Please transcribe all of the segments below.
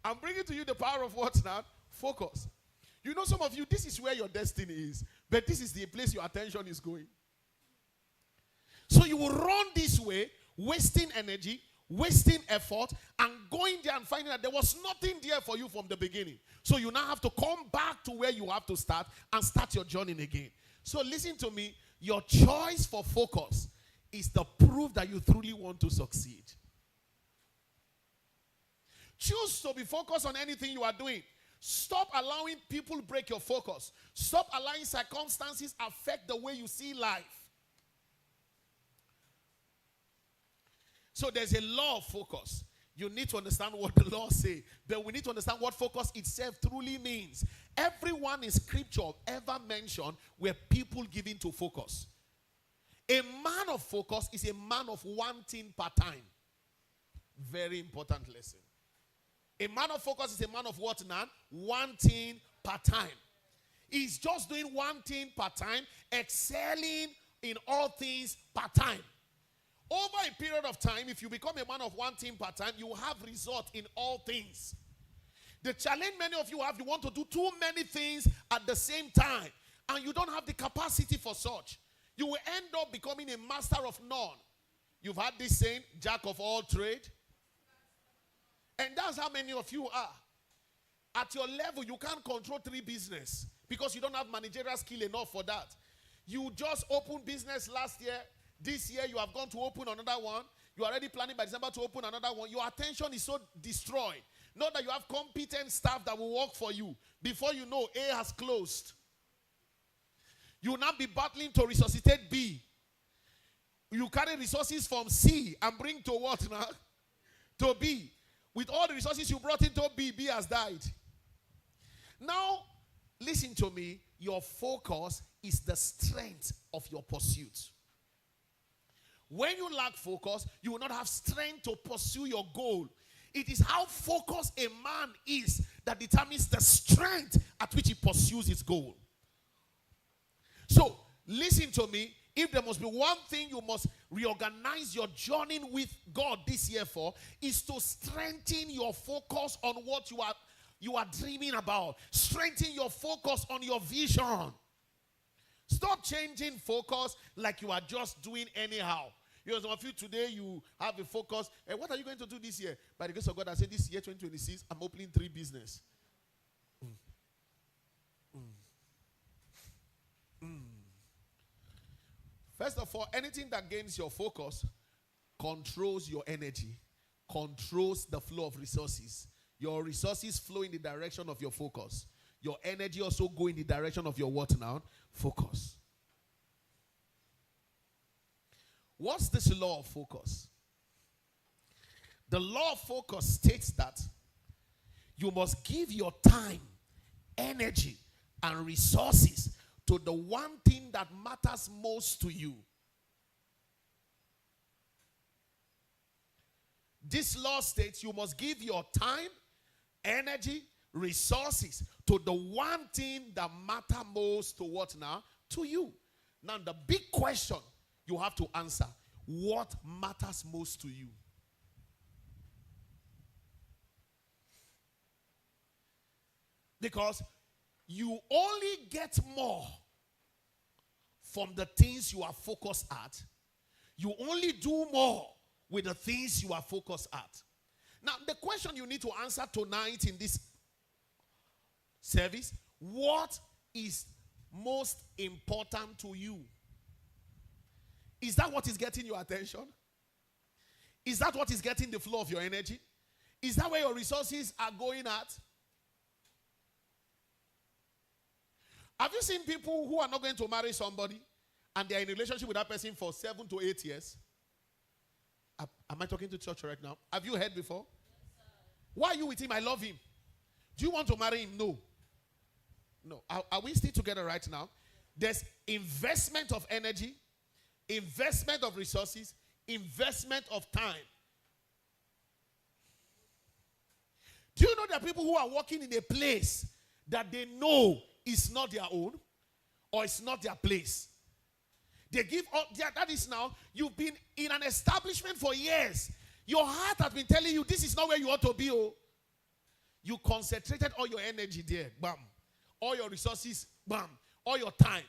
I'm bringing to you the power of what now? Focus. You know, some of you, this is where your destiny is, but this is the place your attention is going. So you will run this way, wasting energy, wasting effort, and going there and finding that there was nothing there for you from the beginning. So you now have to come back to where you have to start and start your journey again. So listen to me. Your choice for focus is the proof that you truly want to succeed. Choose to be focused on anything you are doing. Stop allowing people break your focus. Stop allowing circumstances affect the way you see life. So there's a law of focus. You need to understand what the law says. But we need to understand what focus itself truly means. Everyone in scripture ever mentioned were people given to focus. A man of focus is a man of one thing per time. Very important lesson. A man of focus is a man of what now? One thing per time. He's just doing one thing per time, excelling in all things per time. Over a period of time, if you become a man of one thing per time, you will have result in all things. The challenge many of you have, you want to do too many things at the same time, and you don't have the capacity for such. You will end up becoming a master of none. You've had this saying, jack of all trade. And that's how many of you are. At your level, you can't control 3 businesses because you don't have managerial skill enough for that. You just opened business last year. This year, you have gone to open another one. You are already planning by December to open another one. Your attention is so destroyed. Not that you have competent staff that will work for you. Before you know, A has closed. You will now be battling to resuscitate B. You carry resources from C and bring to what now? To B. With all the resources you brought into B, B has died. Now, listen to me. Your focus is the strength of your pursuit. When you lack focus, you will not have strength to pursue your goal. It is how focused a man is that determines the strength at which he pursues his goal. So, listen to me. If there must be one thing you must reorganize your journey with God this year for, is to strengthen your focus on what you are dreaming about. Strengthen your focus on your vision. Stop changing focus like you are just doing anyhow. You know, some of you today, you have a focus. And what are you going to do this year? By the grace of God, I said this year, 2026, I'm opening 3 businesses. First of all, anything that gains your focus controls your energy, controls the flow of resources. Your resources flow in the direction of your focus. Your energy also go in the direction of your what now? Focus. What's this law of focus? The law of focus states that you must give your time, energy, and resources to the one thing that matters most to you. This law states you must give your time, energy, resources to the one thing that matters most to what now? To you. Now the big question you have to answer, what matters most to you? Because you only get more from the things you are focused at. You only do more with the things you are focused at. Now, the question you need to answer tonight in this service, what is most important to you? Is that what is getting your attention? Is that what is getting the flow of your energy? Is that where your resources are going at? Have you seen people who are not going to marry somebody and they are in a relationship with that person for 7 to 8 years? Am I talking to church right now? Have you heard before? Yes, why are you with him? I love him. Do you want to marry him? No. No. Are we still together right now? There's investment of energy, investment of resources, investment of time. Do you know there are people who are working in a place that they know is not their own or it's not their place? They give up. That is now, you've been in an establishment for years. Your heart has been telling you this is not where you ought to be. Oh. You concentrated all your energy there, bam. All your resources, bam. All your time.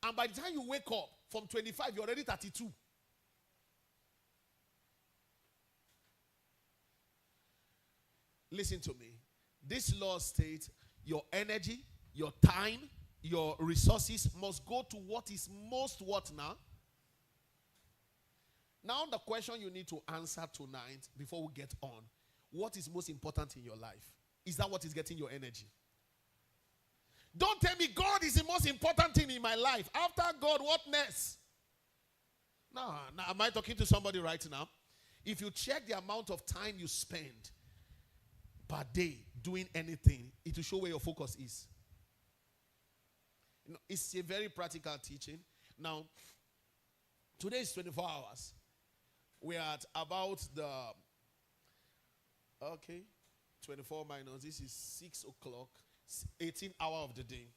And by the time you wake up, from 25, you're already 32. Listen to me. This law states your energy, your time, your resources must go to what is most what now? Now the question you need to answer tonight before we get on. What is most important in your life? Is that what is getting your energy? Don't tell me God is the most important thing in my life. After God, what next? Now, am I talking to somebody right now? If you check the amount of time you spend per day doing anything, it will show where your focus is. You know, it's a very practical teaching. Now, today is 24 hours. We are at about the, 24 minus, this is 6 o'clock, 18 hour of the day.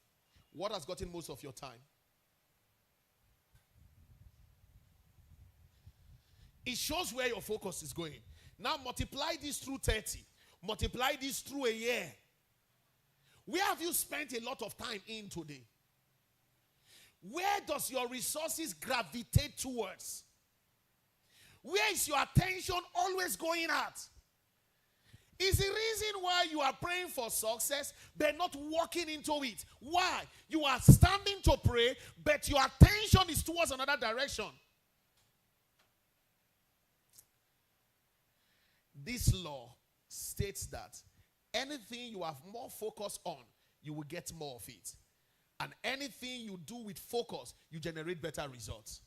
What has gotten most of your time? It shows where your focus is going. Now multiply this through 30. Multiply this through a year. Where have you spent a lot of time in today? Where does your resources gravitate towards? Where is your attention always going at? Is the reason why you are praying for success but not walking into it? Why? You are standing to pray but your attention is towards another direction. This law states that anything you have more focus on, you will get more of it. And anything you do with focus, you generate better results.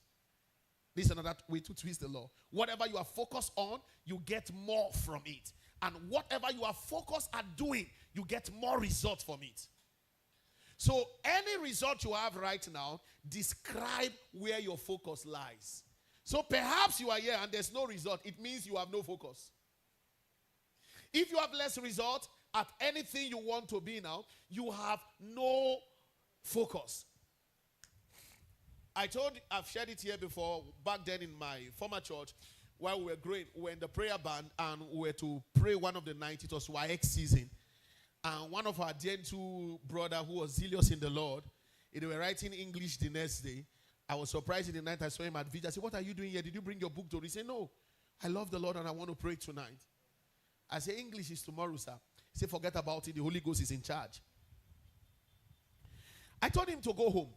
This is another way to twist the law. Whatever you are focused on, you get more from it. And whatever you are focused at doing, you get more results from it. So any result you have right now, describe where your focus lies. So perhaps you are here and there's no result. It means you have no focus. If you have less result at anything you want to be now, you have no focus. I've shared it here before, back then in my former church, while we were growing, we were in the prayer band and we were to pray one of the nights. It was YX season. And one of our gentle brother who was zealous in the Lord, they were writing English the next day. I was surprised in the night I saw him at Vija. I said, what are you doing here? Did you bring your book to read? He said, no, I love the Lord and I want to pray tonight. I said, English is tomorrow, sir. He said, forget about it. The Holy Ghost is in charge. I told him to go home.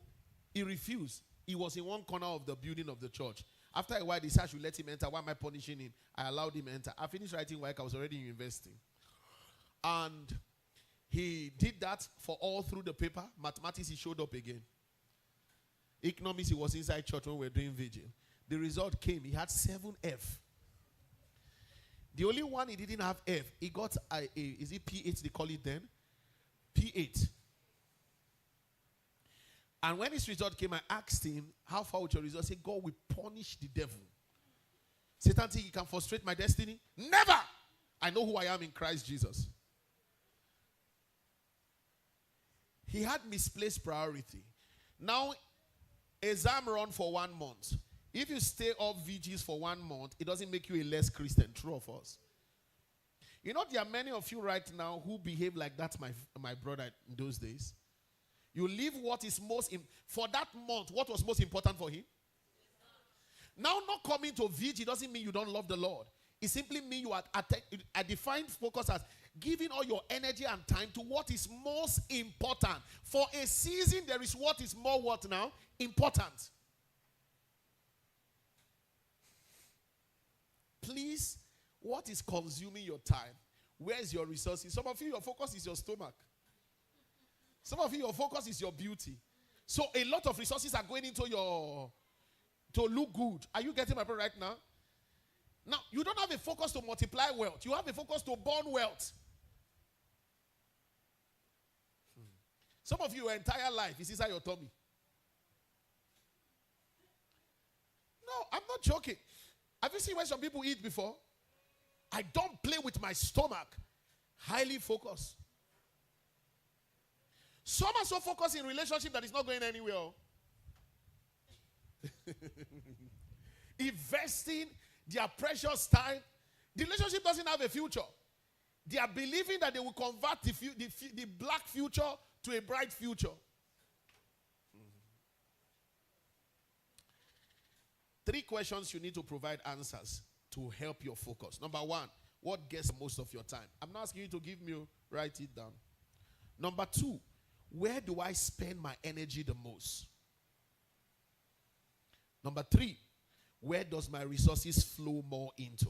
He refused. He was in one corner of the building of the church. After a while, they said I should let him enter. Why am I punishing him? I allowed him enter. I finished writing work. I was already in university. And he did that for all through the paper. Mathematics, he showed up again. Economics, he was inside church when we were doing vigil. The result came. He had 7 F. The only one he didn't have F, he got is it P8 they call it then? P8. And when his result came, I asked him, how far with your result? He said, God will punish the devil. Satan think he can frustrate my destiny? Never! I know who I am in Christ Jesus. He had misplaced priority. Now, exam run for 1 month. If you stay off VGs for 1 month, it doesn't make you a less Christian. True of us. You know, there are many of you right now who behave like that, my brother, in those days. You leave what is most, for that month, what was most important for him? Now, not coming to VG doesn't mean you don't love the Lord. It simply means you are, I define focus as giving all your energy and time to what is most important. For a season, there is what is more what now? Important. Please, what is consuming your time? Where is your resources? Some of you, your focus is your stomach. Some of you, your focus is your beauty. So a lot of resources are going into to look good. Are you getting my point right now? Now, you don't have a focus to multiply wealth. You have a focus to burn wealth. Some of you, your entire life is inside your tummy. No, I'm not joking. Have you seen when some people eat before? I don't play with my stomach. Highly focused. Some are so focused in relationship that it's not going anywhere. Investing their precious time. The relationship doesn't have a future. They are believing that they will convert the black future to a bright future. Three questions you need to provide answers to help your focus. Number one, what gets most of your time? I'm not asking you to give me, write it down. Number two, where do I spend my energy the most? Number three, where does my resources flow more into?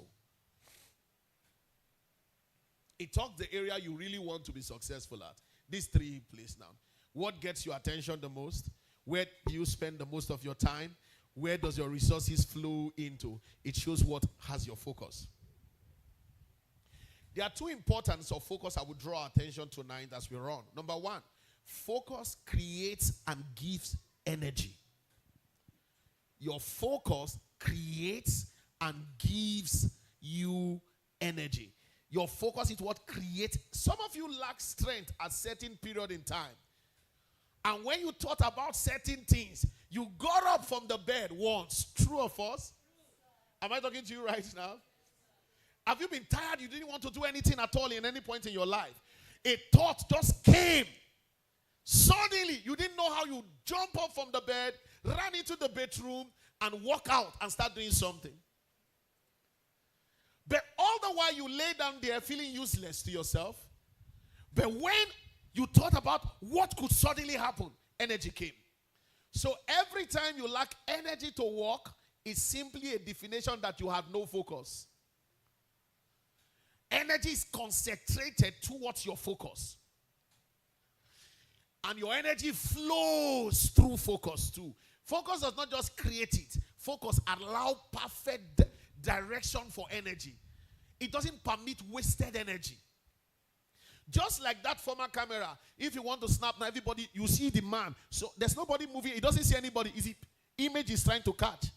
It talks the area you really want to be successful at. These three places now. What gets your attention the most? Where do you spend the most of your time? Where does your resources flow into? It shows what has your focus. There are two importance of focus I would draw attention tonight as we run. Number one, focus creates and gives energy. Your focus creates and gives you energy. Your focus is what creates. Some of you lack strength at certain period in time. And when you thought about certain things, you got up from the bed once. True or false? Am I talking to you right now? Have you been tired? You didn't want to do anything at all in any point in your life. A thought just came. Suddenly, you didn't know how you jump up from the bed, ran into the bedroom, and walk out and start doing something. But all the while you lay down there feeling useless to yourself. But when you thought about what could suddenly happen, energy came. So every time you lack energy to walk, it's simply a definition that you have no focus. Energy is concentrated towards your focus. And your energy flows through focus too. Focus does not just create it. Focus allows perfect direction for energy. It doesn't permit wasted energy. Just like that former camera, if you want to snap now, everybody, you see the man. So there's nobody moving. It doesn't see anybody. Is it image is trying to catch?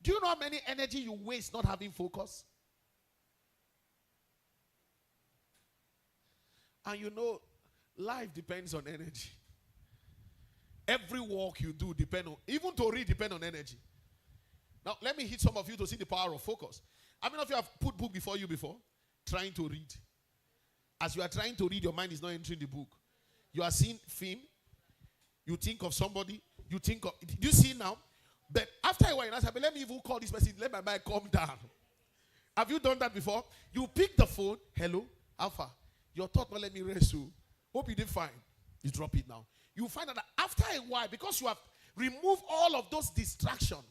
Do you know how many energy you waste not having focus? And you know, life depends on energy. Every walk you do depends on, even to read depends on energy. Now, let me hit some of you to see the power of focus. How many of you have put book before you before? Trying to read. As you are trying to read, your mind is not entering the book. You are seeing film. You think of somebody. You think of, do you see now? But after a while, you say, let me even call this person. Let my mind calm down. Have you done that before? You pick the phone. Hello, Alpha. Your thought will let me rest. So hope you did fine. You drop it now. You find out that after a while, because you have removed all of those distractions,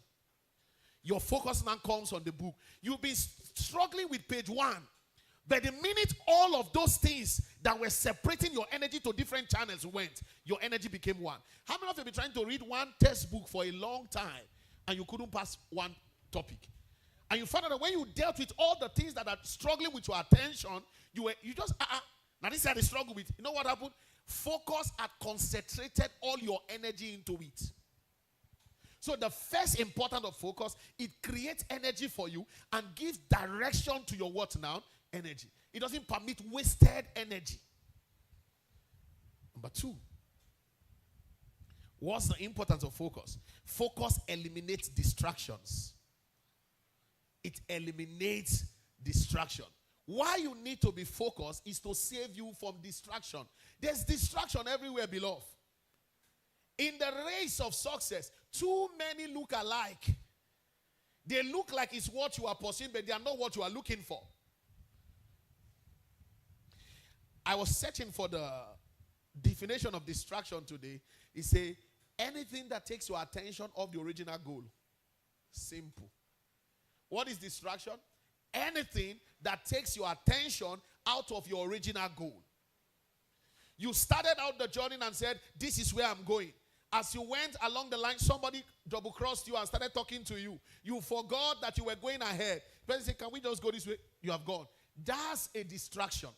your focus now comes on the book. You've been struggling with page 1. But the minute all of those things that were separating your energy to different channels went, your energy became one. How many of you have been trying to read one textbook for a long time and you couldn't pass one topic? And you found out that when you dealt with all the things that are struggling with your attention, you just, now this is how they struggle with. You know what happened? Focus had concentrated all your energy into it. So the first important of focus, it creates energy for you and gives direction to your what now? Energy. It doesn't permit wasted energy. Number 2. What's the importance of focus? Focus eliminates distractions. It eliminates distraction. Why you need to be focused is to save you from distraction. There's distraction everywhere, beloved. In the race of success, too many look alike. They look like it's what you are pursuing, but they are not what you are looking for. I was searching for the definition of distraction today. It says, anything that takes your attention off the original goal. Simple. What is distraction? Anything that takes your attention out of your original goal. You started out the journey and said, this is where I'm going. As you went along the line, somebody double-crossed you and started talking to you. You forgot that you were going ahead. The person said, can we just go this way? You have gone. That's a distraction.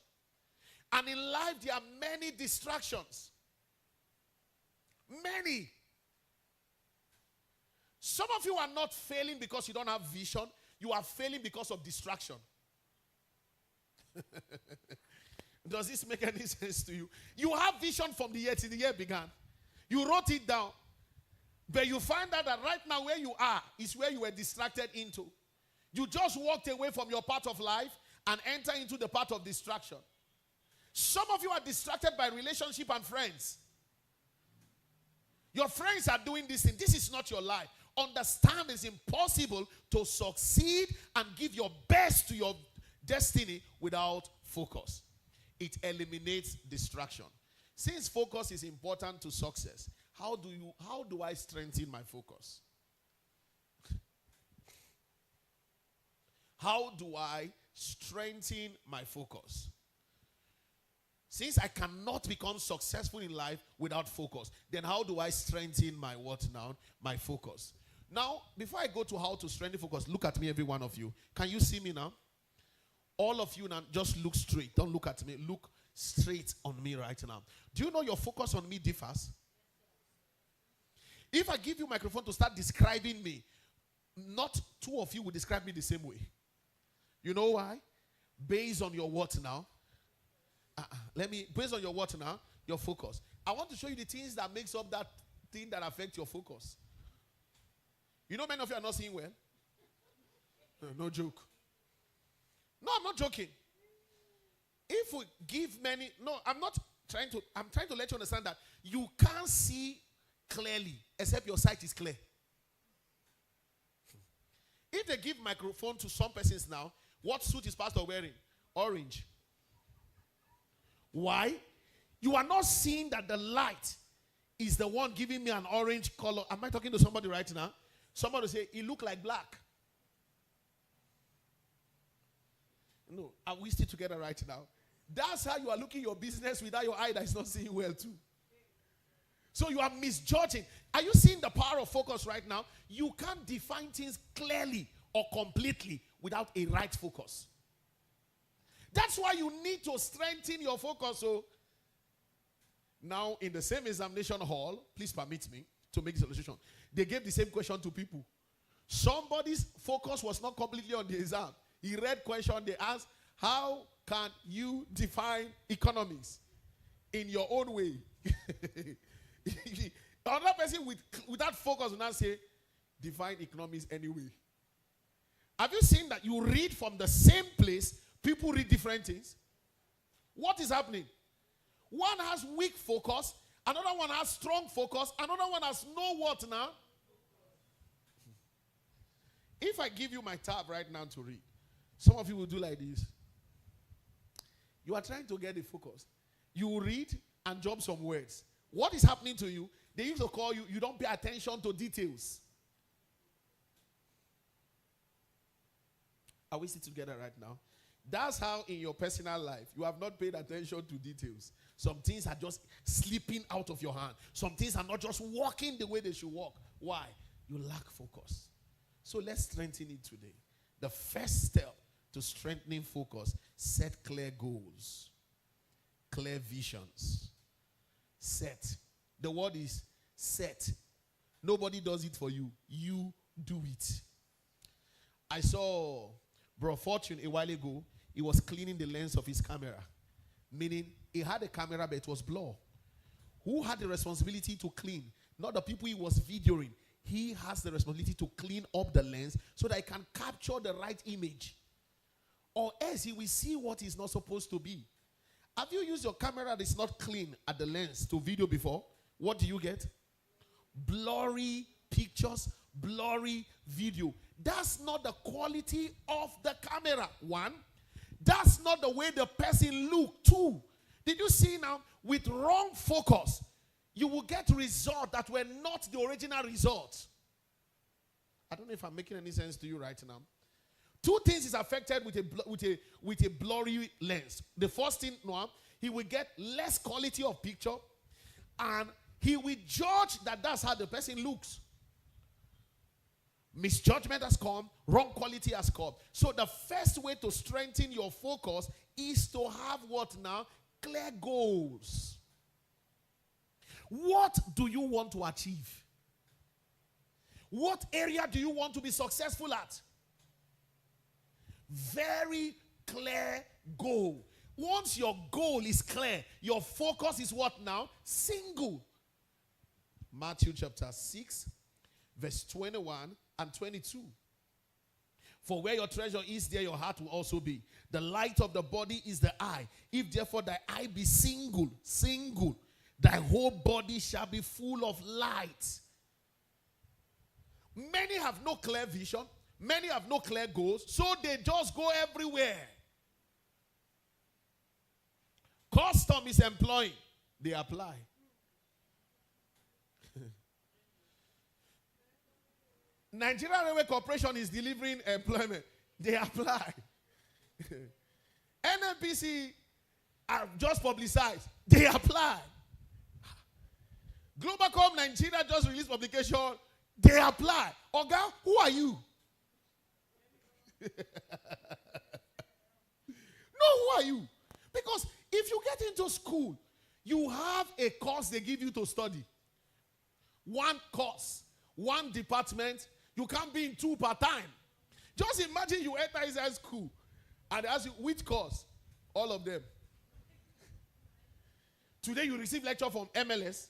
And in life, there are many distractions. Many. Some of you are not failing because you don't have vision. You are failing because of distraction. Does this make any sense to you? You have vision from the year till the year began. You wrote it down. But you find out that right now where you are is where you were distracted into. You just walked away from your part of life and enter into the part of distraction. Some of you are distracted by relationship and friends. Your friends are doing this thing. This is not your life. Understand it's impossible to succeed and give your best to your destiny without focus. It eliminates distraction. Since focus is important to success, how do I strengthen my focus? How do I strengthen my focus? Since I cannot become successful in life without focus, then how do I strengthen my what now? My focus. Now, before I go to how to strengthen focus, look at me, every one of you. Can you see me now? All of you now, just look straight. Don't look at me. Look straight on me right now. Do you know your focus on me differs? If I give you a microphone to start describing me, not two of you will describe me the same way. You know why? Based on your what now? Based on your what now? Your focus. I want to show you the things that makes up that thing that affect your focus. You know many of you are not seeing well? No joke. No, I'm not joking. If we give many, I'm trying to let you understand that you can't see clearly except your sight is clear. If they give microphone to some persons now, what suit is pastor wearing? Orange. Why? You are not seeing that the light is the one giving me an orange color. Am I talking to somebody right now? Somebody will say, it look like black. No, are we still together right now? That's how you are looking your business without your eye that is not seeing well too. So you are misjudging. Are you seeing the power of focus right now? You can't define things clearly or completely without a right focus. That's why you need to strengthen your focus. So now in the same examination hall, please permit me to make this illustration. They gave the same question to people. Somebody's focus was not completely on the exam. He read question, they asked, how can you define economics in your own way? Another person with that focus will not say, define economics anyway. Have you seen that you read from the same place, people read different things? What is happening? One has weak focus, another one has strong focus, another one has no what now? If I give you my tab right now to read, some of you will do like this. You are trying to get the focus. You will read and jump some words. What is happening to you? They used to call you don't pay attention to details. Are we still together right now? That's how in your personal life, you have not paid attention to details. Some things are just slipping out of your hand. Some things are not just walking the way they should walk. Why? You lack focus. So let's strengthen it today. The first step to strengthening focus, set clear goals, clear visions. Set. The word is set. Nobody does it for you. You do it. I saw Bro Fortune a while ago. He was cleaning the lens of his camera. Meaning, he had a camera, but it was blur. Who had the responsibility to clean? Not the people he was videoing. He has the responsibility to clean up the lens so that he can capture the right image. Or else he will see what is not supposed to be. Have you used your camera that is not clean at the lens to video before? What do you get? Blurry pictures, blurry video. That's not the quality of the camera. One, that's not the way the person looked. Two, did you see now, with wrong focus, you will get results that were not the original results. I don't know if I'm making any sense to you right now. Two things is affected with a blurry lens. The first thing, Noah, he will get less quality of picture, and he will judge that that's how the person looks. Misjudgment has come, wrong quality has come. So the first way to strengthen your focus is to have what now? Clear goals. What do you want to achieve? What area do you want to be successful at? Very clear goal. Once your goal is clear, your focus is what now? Single. Matthew chapter 6, verse 21 and 22. For where your treasure is, there your heart will also be. The light of the body is the eye. If therefore thy eye be single, thy whole body shall be full of light. Many have no clear vision. Many have no clear goals. So they just go everywhere. Custom is employing. They apply. Nigeria Railway Corporation is delivering employment. They apply. NNPC are just publicized. They apply. Globalcom Nigeria just released publication. They apply. Oga, who are you? No, who are you? Because if you get into school, you have a course they give you to study. One course, one department. You can't be in two per time. Just imagine you enter his high school and they ask you, which course? All of them. Today you receive lecture from MLS.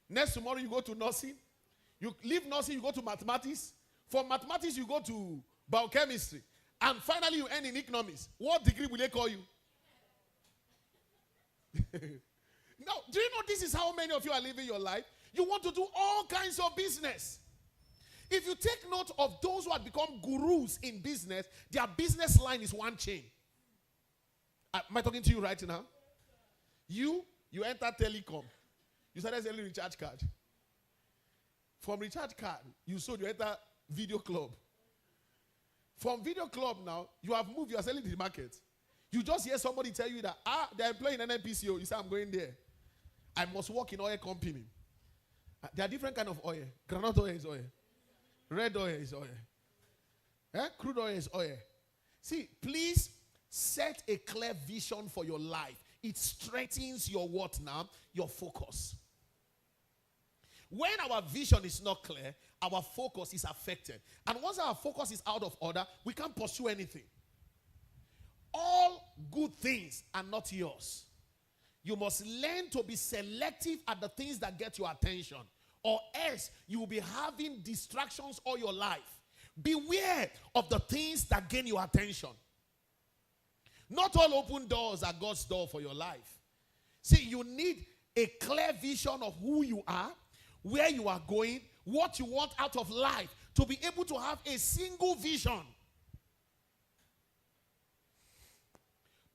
Next tomorrow you go to nursing. You leave nursing, you go to mathematics. From mathematics you go to biochemistry. And finally you end in economics. What degree will they call you? Now, do you know this is how many of you are living your life? You want to do all kinds of business. If you take note of those who have become gurus in business, their business line is one chain. Am I talking to you right now? You enter telecom. You started selling recharge card. From recharge card, you enter video club. From video club now, you have moved, you are selling to the market. You just hear somebody tell you that, they're employing an NPCO. You say, I'm going there. I must work in oil company. There are different kind of oil. Granite oil is oil. Red oil is oil. Crude oil is oil. See, please set a clear vision for your life. It strengthens your what now? Your focus. When our vision is not clear, our focus is affected. And once our focus is out of order, we can't pursue anything. All good things are not yours. You must learn to be selective at the things that get your attention. Or else you will be having distractions all your life. Beware of the things that gain your attention. Not all open doors are God's door for your life. See, you need a clear vision of who you are, where you are going, what you want out of life, to be able to have a single vision.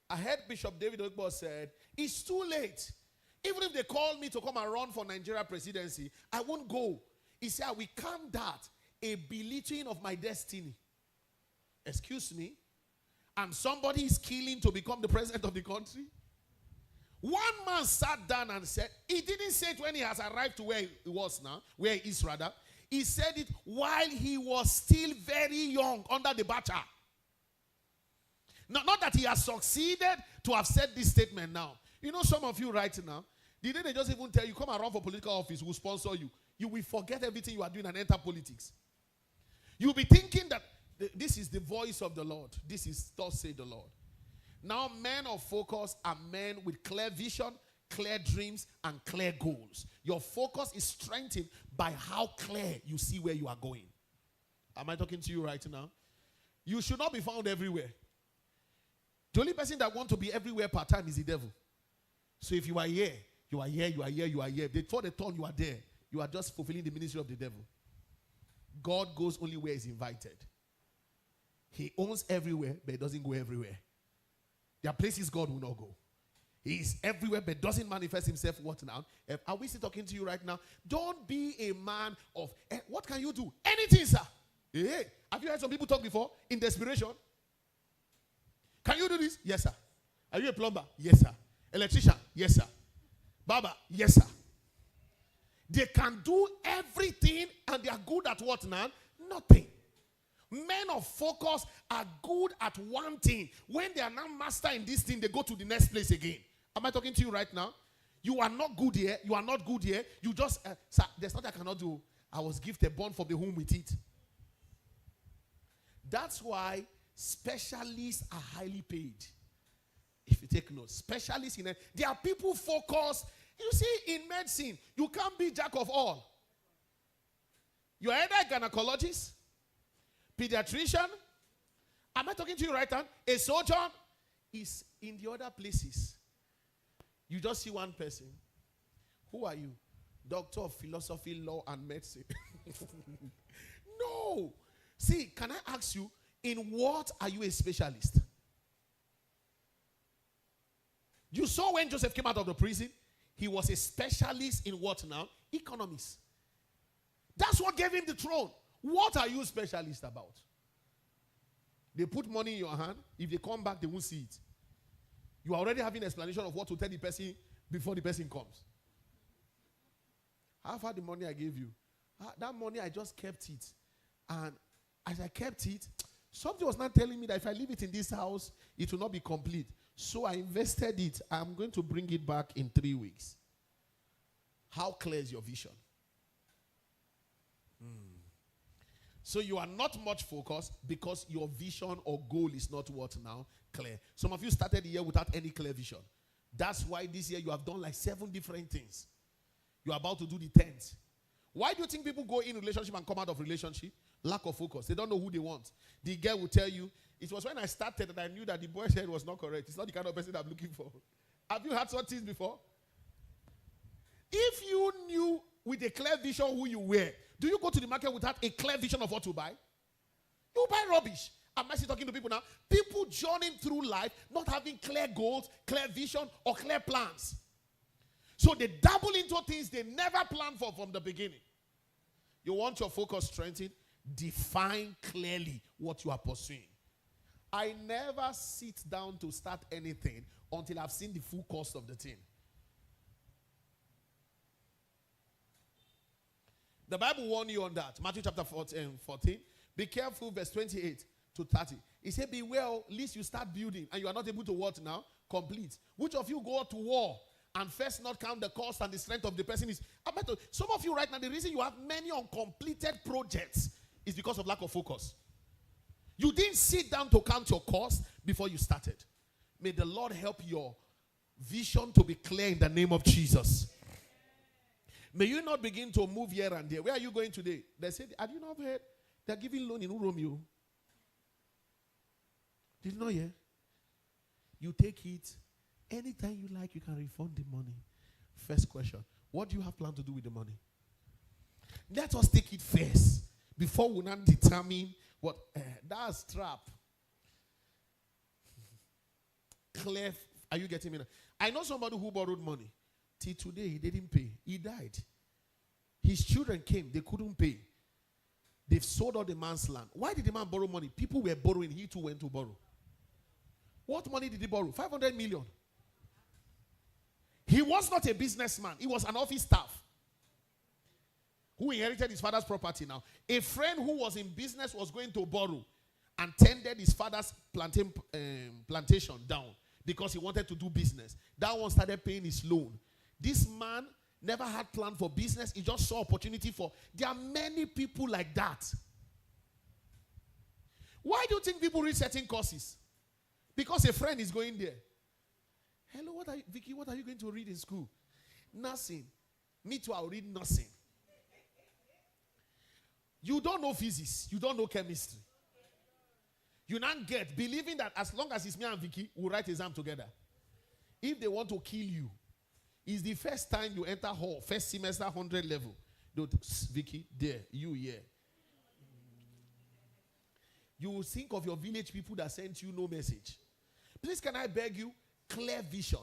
I heard Bishop David Ogbo said, it's too late. Even if they call me to come and run for Nigeria presidency, I won't go. He said, I will count that a belittling of my destiny. Excuse me? And somebody is killing to become the president of the country? One man sat down and said, he didn't say it when he has arrived to where he was now, where he is rather. He said it while he was still very young under the batter. Not that he has succeeded to have said this statement now. You know, some of you right now, the day they just even tell you, come and run for political office, we'll sponsor you. You will forget everything you are doing and enter politics. You'll be thinking that this is the voice of the Lord. This is thus say the Lord. Now, men of focus are men with clear vision, clear dreams, and clear goals. Your focus is strengthened by how clear you see where you are going. Am I talking to you right now? You should not be found everywhere. The only person that wants to be everywhere part-time is the devil. So if you are here, you are here, you are here, you are here. Before the turn, you are there. You are just fulfilling the ministry of the devil. God goes only where he's invited. He owns everywhere, but he doesn't go everywhere. There are places God will not go. He is everywhere, but doesn't manifest himself what now? Are we still talking to you right now? Don't be a man of, what can you do? Anything, sir. Hey, have you heard some people talk before? In desperation. Can you do this? Yes, sir. Are you a plumber? Yes, sir. Electrician? Yes, sir. Barber? Yes, sir. They can do everything and they are good at what now? Nothing. Men of focus are good at one thing. When they are now master in this thing, they go to the next place again. Am I talking to you right now? You are not good here. You are not good here. You just, sir, there's nothing I cannot do. I was gifted, born from the womb with it. That's why specialists are highly paid. If you take notes, specialists in it, there are people focused. You see, in medicine, you can't be jack of all. You are either a gynecologist, pediatrician, Am I talking to you right now? A sojourn is in the other places. You just see one person. Who are you? Doctor of philosophy, law, and medicine. No. See, can I ask you, in what are you a specialist? You saw when Joseph came out of the prison, he was a specialist in what now? Economics. That's what gave him the throne. What are you a specialist about? They put money in your hand. If they come back, they won't see it. You are already having an explanation of what to tell the person before the person comes. How far the money I gave you? That money, I just kept it. And as I kept it, something was not telling me that if I leave it in this house, it will not be complete. So I invested it. I'm going to bring it back in 3 weeks. How clear is your vision? So you are not much focused because your vision or goal is not what now? Clear. Some of you started the year without any clear vision. That's why this year you have done like 7 different things. You are about to do the 10th. Why do you think people go in relationship and come out of relationship? Lack of focus. They don't know who they want. The girl will tell you, it was when I started that I knew that the boy's head was not correct. It's not the kind of person I'm looking for. Have you had such things before? If you knew with a clear vision who you were, do you go to the market without a clear vision of what to buy? You buy rubbish. Am I still talking to people now? People journeying through life, not having clear goals, clear vision, or clear plans. So they dabble into things they never planned for from the beginning. You want your focus strengthened? Define clearly what you are pursuing. I never sit down to start anything until I've seen the full cost of the thing. The Bible warned you on that. Matthew chapter 14. Be careful, verse 28 to 30. It said, beware, lest you start building and you are not able to what now? Complete. Which of you go to war and first not count the cost and the strength of the person is? Some of you right now, the reason you have many uncompleted projects is because of lack of focus. You didn't sit down to count your cost before you started. May the Lord help your vision to be clear in the name of Jesus. May you not begin to move here and there. Where are you going today? They said, have you not heard? They're giving loan in Uromio. Did you not hear? You take it. Anytime you like, you can refund the money. First question. What do you have planned to do with the money? Let us take it first before we not determine what. That's trap. Clear. Are you getting me now? I know somebody who borrowed money. Till today, he didn't pay. He died. His children came. They couldn't pay. They've sold all the man's land. Why did the man borrow money? People were borrowing. He too went to borrow. What money did he borrow? 500 million. He was not a businessman. He was an office staff who inherited his father's property now. A friend who was in business was going to borrow and tended his father's plantation down because he wanted to do business. That one started paying his loan. This man never had plan for business. He just saw opportunity for. There are many people like that. Why do you think people read certain courses? Because a friend is going there. Hello, Vicky, what are you going to read in school? Nursing. Me too, I'll read nursing. You don't know physics. You don't know chemistry. You not get, believing that as long as it's me and Vicky, we'll write exam together. If they want to kill you, it's the first time you enter hall, first semester, 100 level. Vicky, there, you here. You will think of your village people that sent you no message. Please, can I beg you, clear vision.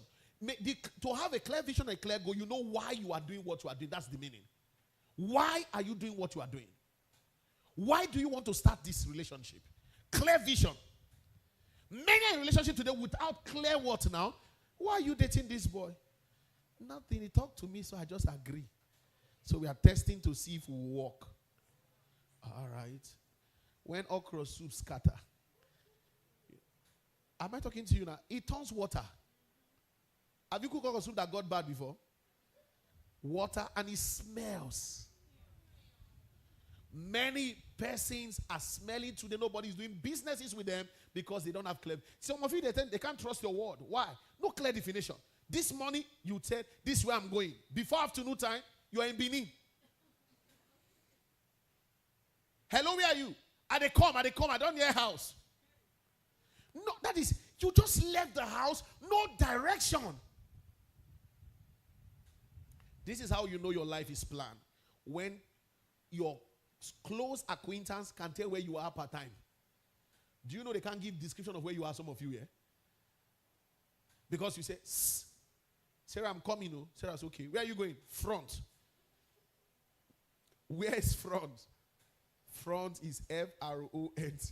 To have a clear vision and a clear goal, you know why you are doing what you are doing. That's the meaning. Why are you doing what you are doing? Why do you want to start this relationship? Clear vision. Many in relationship today without clear what now? Why are you dating this boy? Nothing. He talked to me, so I just agree. So we are testing to see if we will work. All right. When okra soup scatter. Am I talking to you now? It turns water. Have you cooked okra soup that got bad before? Water, and it smells. Many persons are smelling today. Nobody's doing businesses with them because they don't have clear. Some of you, they can't trust your word. Why? No clear definition. This morning, you said, this is where I'm going. Before afternoon time, you are in Benin. Hello, where are you? I come, I don't hear house. No, that is, you just left the house, no direction. This is how you know your life is planned. When your close acquaintance can tell where you are part time. Do you know they can't give description of where you are, some of you here? Because you say, Sarah, I'm coming. No. Sarah's okay. Where are you going? Front. Where is front? Front is FRONT.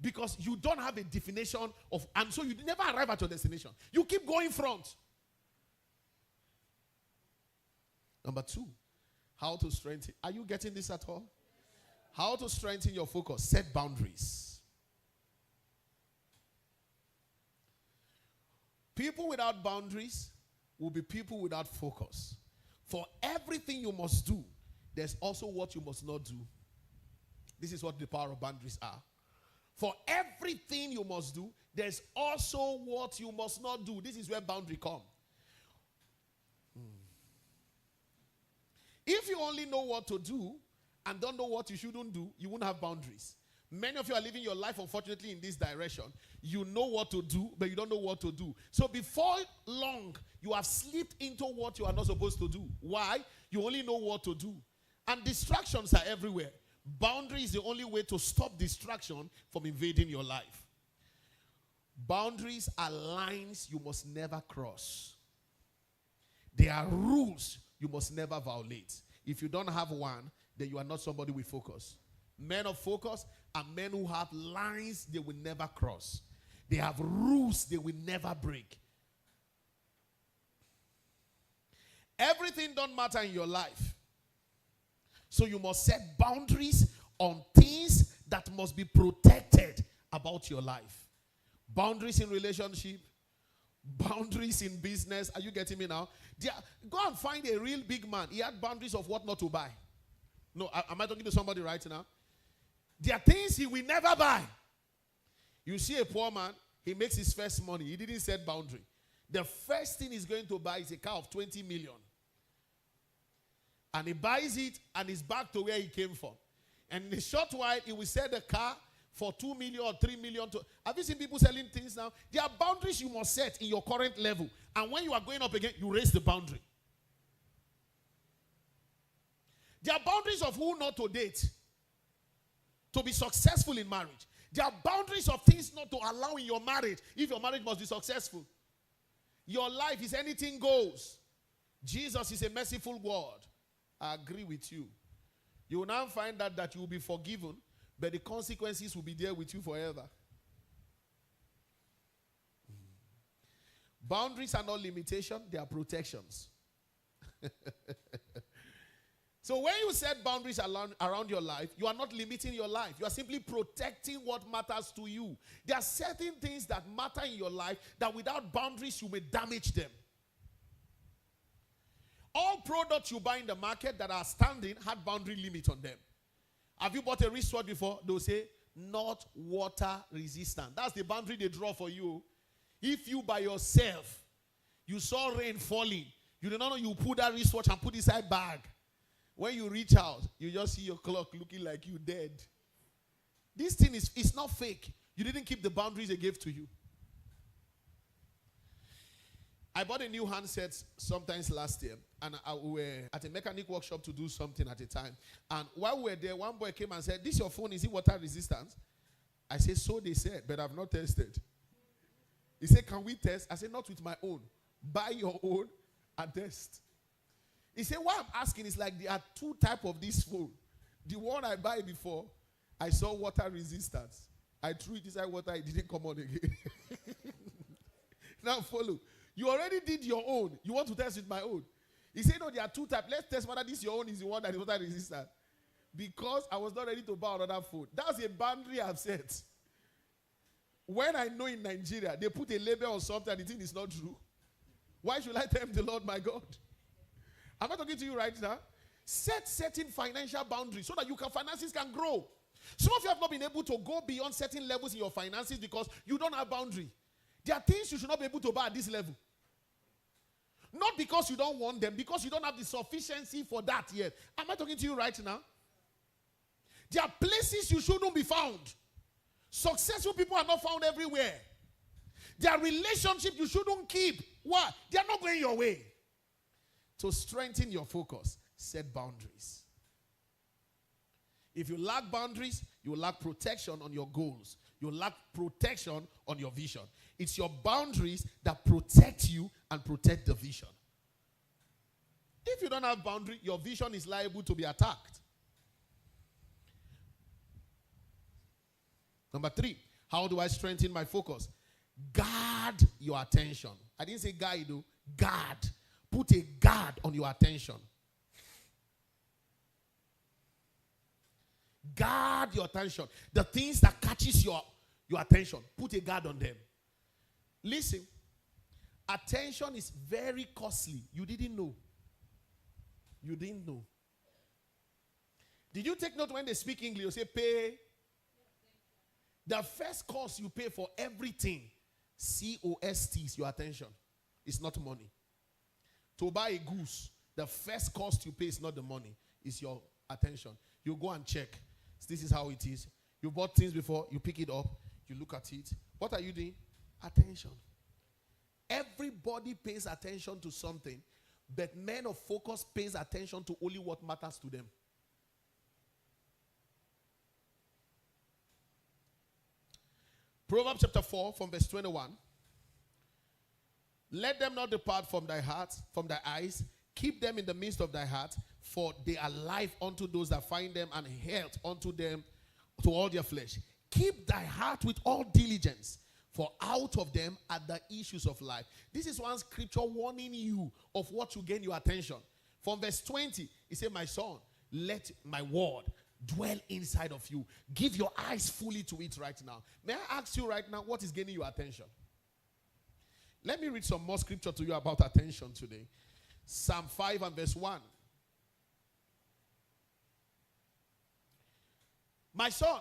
Because you don't have a definition of, and so you never arrive at your destination. You keep going front. Number 2, how to strengthen. Are you getting this at all? How to strengthen your focus. Set boundaries. People without boundaries will be people without focus. For everything you must do, there's also what you must not do. This is what the power of boundaries are. For everything you must do, there's also what you must not do. This is where boundary come. If you only know what to do and don't know what you shouldn't do, you won't have boundaries. Many of you are living your life, unfortunately, in this direction. You know what to do, but you don't know what to do. So before long, you have slipped into what you are not supposed to do. Why? You only know what to do. And distractions are everywhere. Boundary is the only way to stop distraction from invading your life. Boundaries are lines you must never cross. They are rules you must never violate. If you don't have one, then you are not somebody with focus. Men of focus are men who have lines they will never cross. They have rules they will never break. Everything don't matter in your life. So you must set boundaries on things that must be protected about your life. Boundaries in relationship, boundaries in business. Are you getting me now? Go and find a real big man. He had boundaries of what not to buy. No, am I talking to somebody right now? There are things he will never buy. You see a poor man, he makes his first money. He didn't set boundary. The first thing he's going to buy is a car of 20 million. And he buys it and is back to where he came from. And in a short while, he will sell the car for 2 million or 3 million. Have you seen people selling things now? There are boundaries you must set in your current level. And when you are going up again, you raise the boundary. There are boundaries of who not to date to be successful in marriage. There are boundaries of things not to allow in your marriage if your marriage must be successful. Your life is anything goes. Jesus is a merciful God. I agree with you. You will now find out that you will be forgiven, but the consequences will be there with you forever. Boundaries are not limitation, they are protections. So when you set boundaries around your life, you are not limiting your life. You are simply protecting what matters to you. There are certain things that matter in your life that without boundaries, you may damage them. All products you buy in the market that are standing had boundary limit on them. Have you bought a wristwatch before? They'll say, not water resistant. That's the boundary they draw for you. If you by yourself, you saw rain falling, you do not know you put that wristwatch and put it inside bag. When you reach out, you just see your clock looking like you dead. This thing is not fake. You didn't keep the boundaries they gave to you. I bought a new handset sometimes last year, and we were at a mechanic workshop to do something at a time. And while we were there, one boy came and said, "This your phone, is it water resistant?" I said, "So they said, but I've not tested." He said, "Can we test?" I said, "Not with my own. Buy your own and test." He said, "Why I'm asking is like there are two types of this phone. The one I buy before, I saw water resistance. I threw it inside water, it didn't come on again." Now follow. You already did your own. You want to test with my own. He said, "No, there are two types. Let's test whether this your own is the one that is water resistant." Because I was not ready to buy another phone. That's a boundary I've set. When I know in Nigeria, they put a label on something and the thing is not true. Why should I tempt the Lord my God? Am I talking to you right now? Set certain financial boundaries so that your finances can grow. Some of you have not been able to go beyond certain levels in your finances because you don't have boundary. There are things you should not be able to buy at this level. Not because you don't want them, because you don't have the sufficiency for that yet. Am I talking to you right now? There are places you shouldn't be found. Successful people are not found everywhere. There are relationships you shouldn't keep. Why? They are not going your way. To strengthen your focus, set boundaries. If you lack boundaries, you will lack protection on your goals. You will lack protection on your vision. It's your boundaries that protect you and protect the vision. If you don't have boundary, your vision is liable to be attacked. Number 3, how do I strengthen my focus? Guard your attention. I didn't say guide, though. Guard. Put a guard on your attention. Guard your attention. The things that catches your attention, put a guard on them. Listen, attention is very costly. You didn't know. You didn't know. Did you take note when they speak English? You say pay. The first cost you pay for everything, COST, is your attention. It's not money. To buy a goose, the first cost you pay is not the money. It's your attention. You go and check. This is how it is. You bought things before. You pick it up. You look at it. What are you doing? Attention. Everybody pays attention to something, but men of focus pays attention to only what matters to them. Proverbs chapter 4 from verse 21. Let them not depart from thy heart, from thy eyes. Keep them in the midst of thy heart, for they are life unto those that find them, and health unto them, to all their flesh. Keep thy heart with all diligence, for out of them are the issues of life. This is one scripture warning you of what you gain your attention. From verse 20, he said, my son, let my word dwell inside of you. Give your eyes fully to it right now. May I ask you right now, what is gaining your attention? Let me read some more scripture to you about attention today. Psalm 5 and verse 1. My son,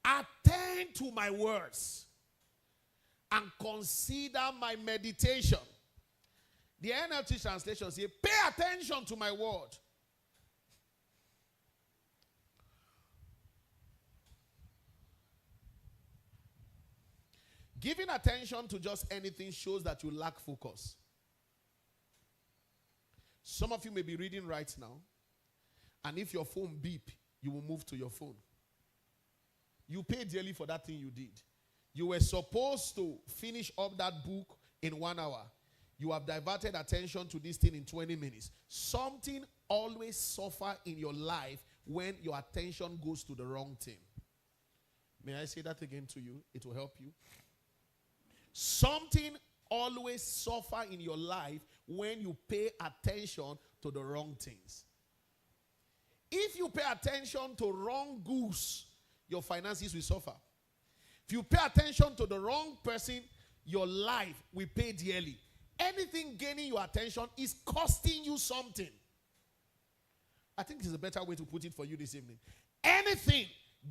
attend to my words and consider my meditation. The NLT translation says, pay attention to my word. Giving attention to just anything shows that you lack focus. Some of you may be reading right now, and if your phone beep, you will move to your phone. You pay dearly for that thing you did. You were supposed to finish up that book in 1 hour. You have diverted attention to this thing in 20 minutes. Something always suffers in your life when your attention goes to the wrong thing. May I say that again to you? It will help you. Something always suffers in your life when you pay attention to the wrong things. If you pay attention to wrong goose, your finances will suffer. If you pay attention to the wrong person, your life will pay dearly. Anything gaining your attention is costing you something. I think this is a better way to put it for you this evening. Anything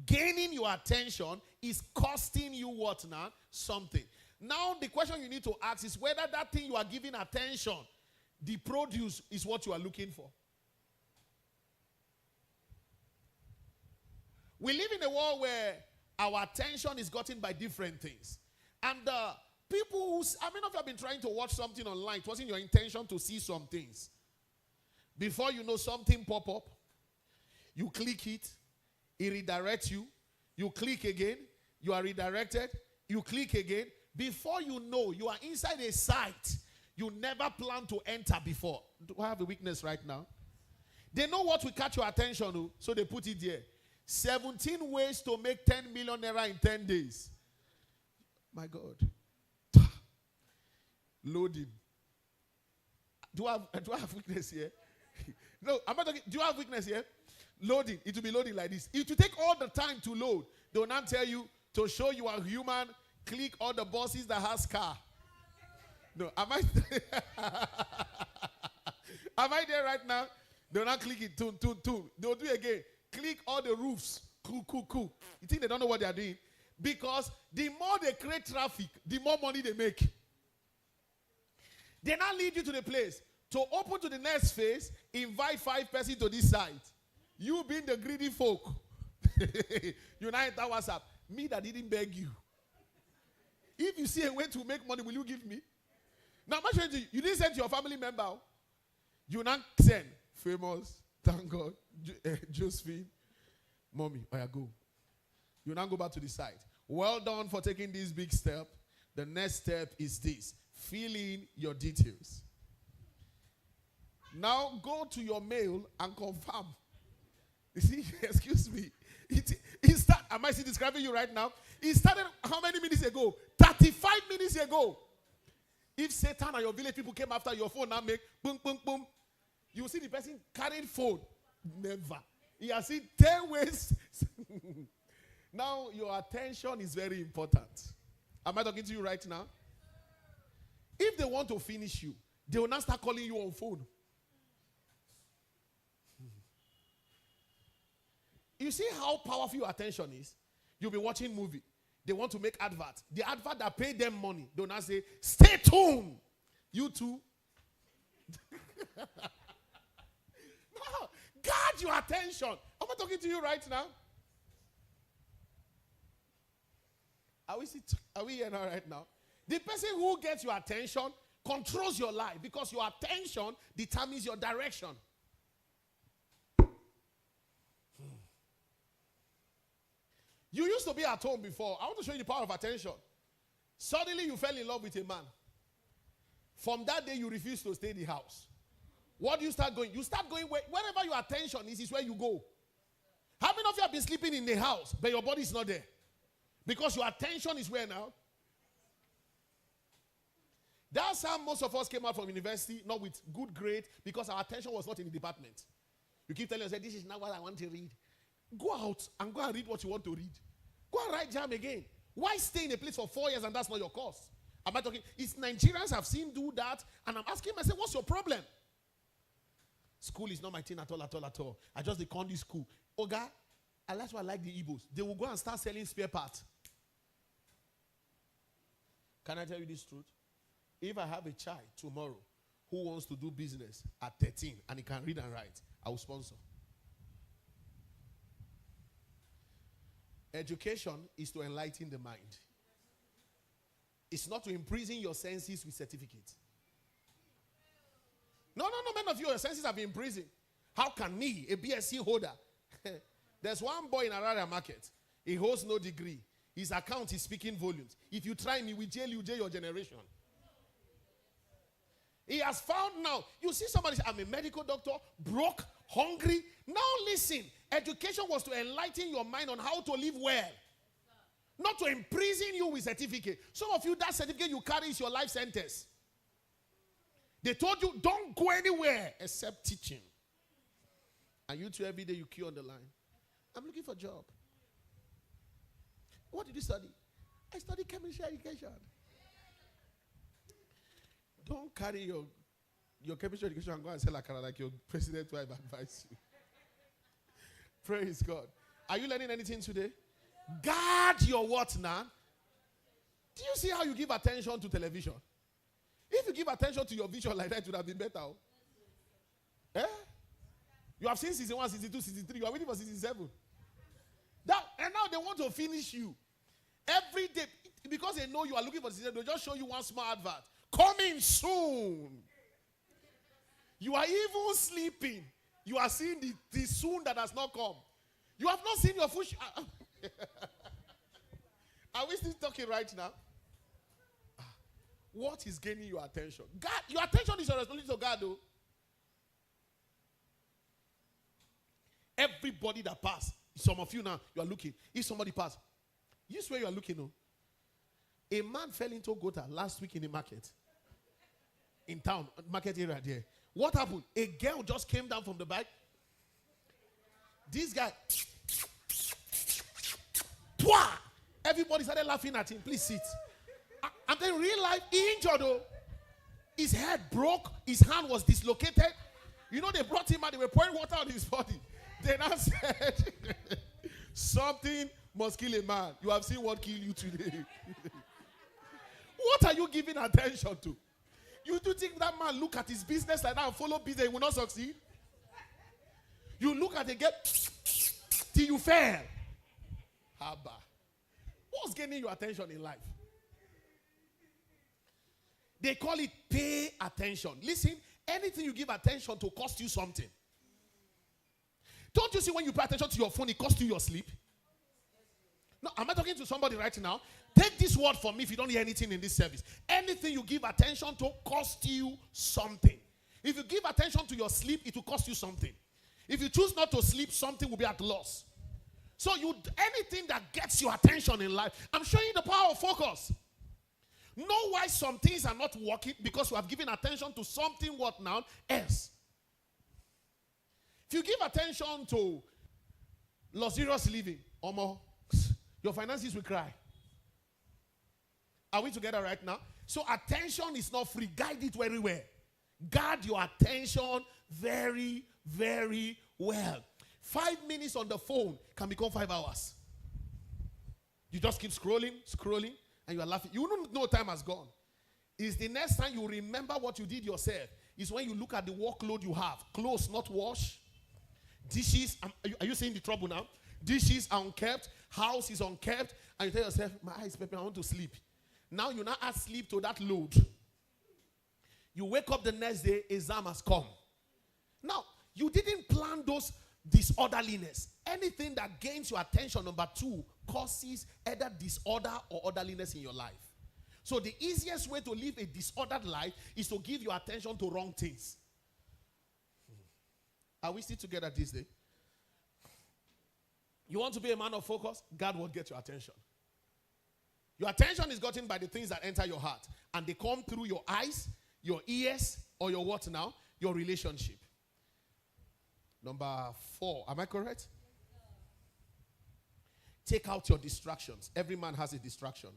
gaining your attention is costing you what now? Something. Now the question you need to ask is whether that thing you are giving attention, the produce is what you are looking for. We live in a world where our attention is gotten by different things. And people who, how many of you have been trying to watch something online? It wasn't your intention to see some things. Before you know, something pop up. You click it. It redirects you. You click again. You are redirected. You click again. Before you know, you are inside a site you never planned to enter before. Do I have a weakness right now? They know what will catch your attention, so they put it there. 17 ways to make 10 million naira in 10 days. My God. Loading. Do I have weakness here? No, I'm not talking. Do you have weakness here? Loading. It will be loading like this. It will take all the time to load. They will not tell you to show you are human. Click all the buses that has car. No, am I am I there right now? They will not click it. Two. They will do it again. Click all the roofs. Cool. You think they don't know what they are doing? Because the more they create traffic, the more money they make. They now lead you to the place. To open to the next phase, invite 5 persons to this side. You being the greedy folk. You now enter WhatsApp. Me that didn't beg you. If you see a way to make money, will you give me? Now, I'm sure you didn't send to your family member. You now send. Famous, thank God, Josephine, mommy, go. You now go back to the site. Well done for taking this big step. The next step is this. Fill in your details. Now go to your mail and confirm. You see, excuse me. Am I still describing you right now? It started how many minutes ago? 35 minutes ago. If Satan and your village people came after your phone and make boom, boom, boom, you will see the person carrying phone. Never. He has seen 10 ways. Now, your attention is very important. Am I talking to you right now? If they want to finish you, they will not start calling you on phone. You see how powerful your attention is? You'll be watching movie. They want to make adverts. The advert that pay them money, they will not say, stay tuned. You too. No, guard your attention. Am I talking to you right now? Are we here now right now? The person who gets your attention controls your life because your attention determines your direction. You used to be at home before. I want to show you the power of attention. Suddenly you fell in love with a man. From that day you refuse to stay in the house. What do you start going? You start going wherever your attention is where you go. How many of you have been sleeping in the house but your body is not there? Because your attention is where now? That's how most of us came out from university, not with good grades, because our attention was not in the department. You keep telling yourself, this is not what I want to read. Go out and go and read what you want to read. Go and write jam again. Why stay in a place for 4 years and that's not your course? Am I talking? It's Nigerians I've seen do that, and I'm asking myself, what's your problem? School is not my thing at all. I just decon this school. Oga, and that's why I like the Igbos. They will go and start selling spare parts. Can I tell you this truth? If I have a child tomorrow who wants to do business at 13 and he can read and write, I will sponsor. Education is to enlighten the mind. It's not to imprison your senses with certificates. No, many of you, your senses have been imprisoned. How can me, a BSc holder? There's one boy in Araria Market. He holds no degree. His account is speaking volumes. If you try me, we jail your generation. He has found now. You see somebody say, I'm a medical doctor, broke, hungry. Now listen, education was to enlighten your mind on how to live well. Not to imprison you with certificate. Some of you, that certificate you carry is your life sentence. They told you, don't go anywhere except teaching. And you two, every day you queue on the line. I'm looking for a job. What did you study? I studied chemistry education. Don't carry your chemistry education and go and sell akara like your president wife advised you. Praise God. Are you learning anything today? Guard your what now? Do you see how you give attention to television? If you give attention to your vision like that, it would have been better. Eh? You have seen season 1, season 2, season 3. You are waiting for season 7. And now they want to finish you. Every day, because they know you are looking for season, they'll just show you one small advert. Coming soon. You are even sleeping. You are seeing the soon that has not come. You have not seen your full. Are we still talking right now? What is gaining your attention? God, your attention is your responsibility to God, though. Everybody that passed, some of you now, you are looking. If somebody passed, you swear you are looking, no? A man fell into gutter last week in the market. In town, market area there. What happened? A girl just came down from the bike. This guy, everybody started laughing at him. Please sit. And then real life, he injured though. His head broke. His hand was dislocated. You know, they brought him out. They were pouring water on his body. They now said, something must kill a man. You have seen what killed you today. What are you giving attention to? You do think that man look at his business like that and follow business, he will not succeed? You look at it, get till you fail. Haba. What's gaining your attention in life? They call it pay attention. Listen, anything you give attention to cost you something. Don't you see when you pay attention to your phone, it costs you your sleep? No, am I talking to somebody right now? Take this word from me if you don't hear anything in this service. Anything you give attention to costs you something. If you give attention to your sleep, it will cost you something. If you choose not to sleep, something will be at loss. So anything that gets your attention in life, I'm showing you the power of focus. Know why some things are not working, because you have given attention to something what now else. If you give attention to luxurious living, your finances will cry. Are we together right now? So attention is not free. Guide it very well. Guard your attention very, very well. 5 minutes on the phone can become 5 hours. You just keep scrolling, and you are laughing. You don't know time has gone. It's the next time you remember what you did yourself. Is when you look at the workload you have. Clothes not washed. Dishes, are you seeing the trouble now? Dishes are unkept. House is unkept. And you tell yourself, my eyes pepping, I want to sleep. Now you now add sleep to that load. You wake up the next day, exam has come. Now, you didn't plan those disorderliness. Anything that gains your attention, number 2, causes either disorder or orderliness in your life. So the easiest way to live a disordered life is to give your attention to wrong things. Are we still together this day? You want to be a man of focus? God will get your attention. Your attention is gotten by the things that enter your heart. And they come through your eyes, your ears, or your what now? Your relationship. Number 4. Am I correct? Take out your distractions. Every man has a distraction.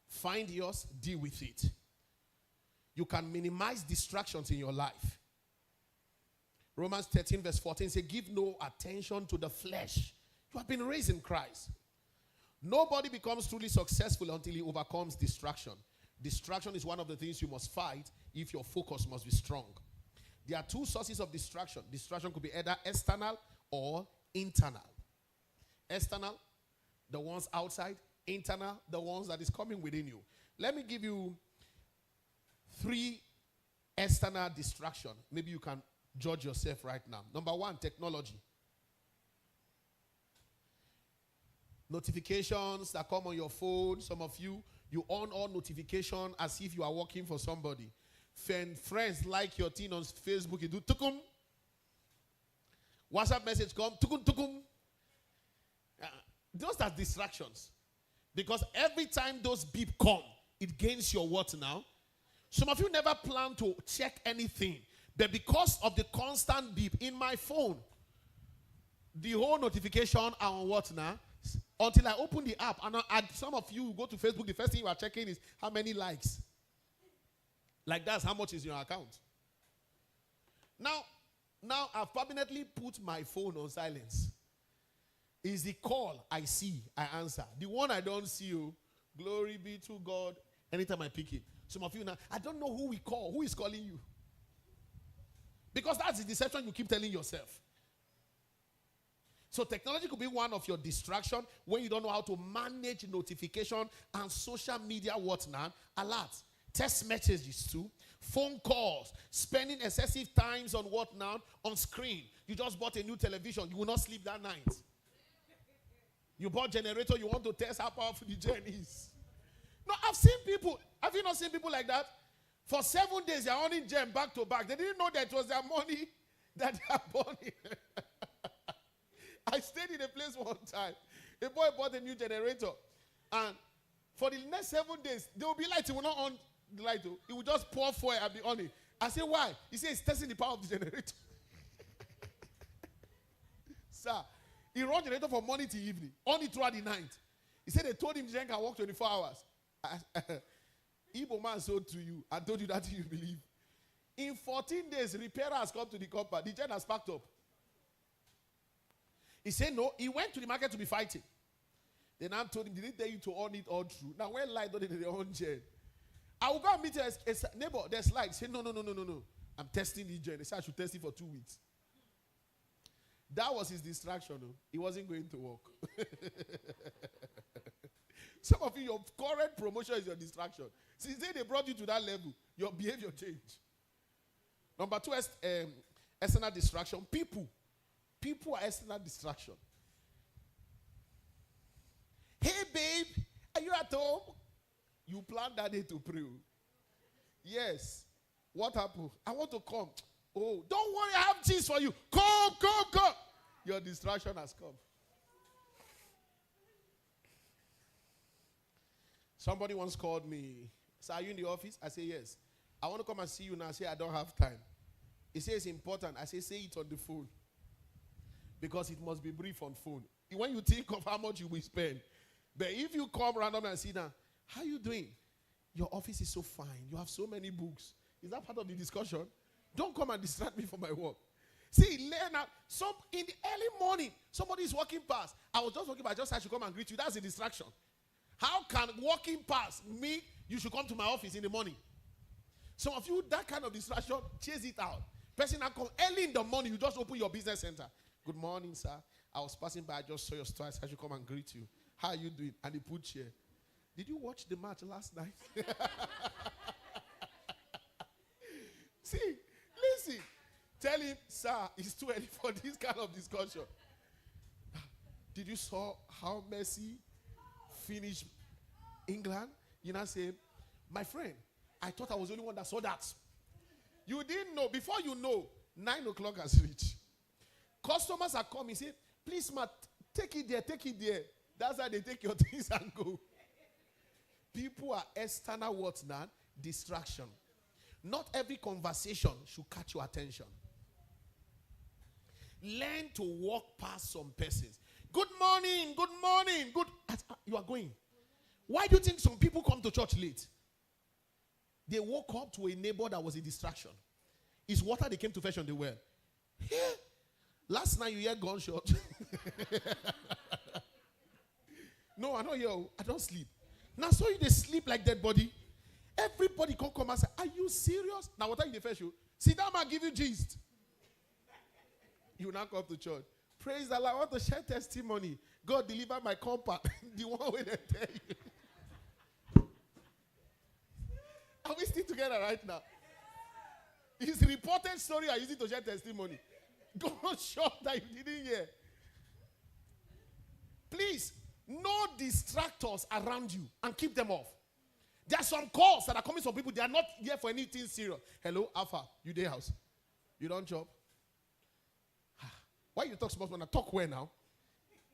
Find yours, deal with it. You can minimize distractions in your life. Romans 13 verse 14 says, give no attention to the flesh. You have been raised in Christ. Nobody becomes truly successful until he overcomes distraction. Distraction is one of the things you must fight if your focus must be strong. There are 2 sources of distraction. Distraction could be either external or internal. External, the ones outside. Internal, the ones that is coming within you. Let me give you 3 external distraction. Maybe you can judge yourself right now. Number 1, technology. Notifications that come on your phone. Some of you on all notification as if you are working for somebody. Friends like your thing on Facebook, you do tukum. WhatsApp message come, tukum tukum. Those are distractions. Because every time those beep come, it gains your what now? Some of you never plan to check anything. But because of the constant beep in my phone, the whole notification are on what now? Until I open the app, and some of you go to Facebook, the first thing you are checking is how many likes. Like that's how much is your account. Now I've permanently put my phone on silence. Is the call I see, I answer. The one I don't see, glory be to God, anytime I pick it. Some of you now, I don't know who we call. Who is calling you? Because that's the deception you keep telling yourself. So technology could be one of your distractions when you don't know how to manage notification and social media what now? Alerts. Text messages too. Phone calls. Spending excessive times on what now? On screen. You just bought a new television. You will not sleep that night. You bought generator. You want to test how powerful the gen is. No, I've seen people. Have you not seen people like that? For 7 days, they are on in gem back to back. They didn't know that it was their money that they are burning. I stayed in a place one time. A boy bought a new generator. And for the next 7 days, there will be light. He will not on the light. He will just pour fuel and be on it. I said, why? He said, it's testing the power of the generator. Sir, he runs generator from morning to evening. On it throughout the night. He said they told him the gen can work 24 hours. Igbo man sold to you. I told you that you believe. In 14 days, repairer has come to the compound. The gen has packed up. He said no. He went to the market to be fighting. Then I told him, did they tell you to on it all through? Now when light on it, they on gen. I will go and meet a neighbor. There's light. He said, no. I'm testing the gen. They said I should test it for 2 weeks. That was his distraction. He wasn't going to work. Some of you, your current promotion is your distraction. Since they brought you to that level, your behavior changed. Number 2 is external distraction. People are external distraction. Hey babe, are you at home? You planned that day to pray. Yes. What happened? I want to come. Oh, don't worry, I have cheese for you. Come. Your distraction has come. Somebody once called me. So are you in the office? I say yes. I want to come and see you now. I say I don't have time. He says it's important. I say it on the phone. Because it must be brief on phone. When you think of how much you will spend. But if you come randomly and sit down, how are you doing? Your office is so fine. You have so many books. Is that part of the discussion? Don't come and distract me from my work. See, learn out. In the early morning, somebody is walking past. I was just walking past. I just said I should come and greet you. That's a distraction. How can walking past me, you should come to my office in the morning? Some of you, that kind of distraction, chase it out. Person that come early in the morning, you just open your business center. Good morning, sir. I was passing by. I just saw your store. I should come and greet you. How are you doing? And he put chair. Did you watch the match last night? See, listen. Tell him, sir, it's too early for this kind of discussion. Did you saw how Messi finished England? You know, say, my friend, I thought I was the only one that saw that. You didn't know. Before you know, 9 o'clock has reached. Customers are coming. Say, please, Matt, take it there. That's how they take your things and go. People are external what now? Distraction. Not every conversation should catch your attention. Learn to walk past some persons. Good morning. You are going. Why do you think some people come to church late? They woke up to a neighbor that was a distraction. It's water they came to fetch on the well. Yeah. Last night you hear gunshot. No, I don't hear. I don't sleep. Now so you they sleep like dead body. Everybody come and say, are you serious? Now what are you the first you? Sit down and give you gist. You now come to church. Praise the Lord. I want to share testimony. God deliver my compact. The one way they tell you. Are we still together right now? His reported story are using to share testimony. God shocked that you didn't hear. Please, no distractors around you and keep them off. There are some calls that are coming from people. They are not here for anything serious. Hello, Alpha, you day house. You don't job. Why you talk small when I talk well now?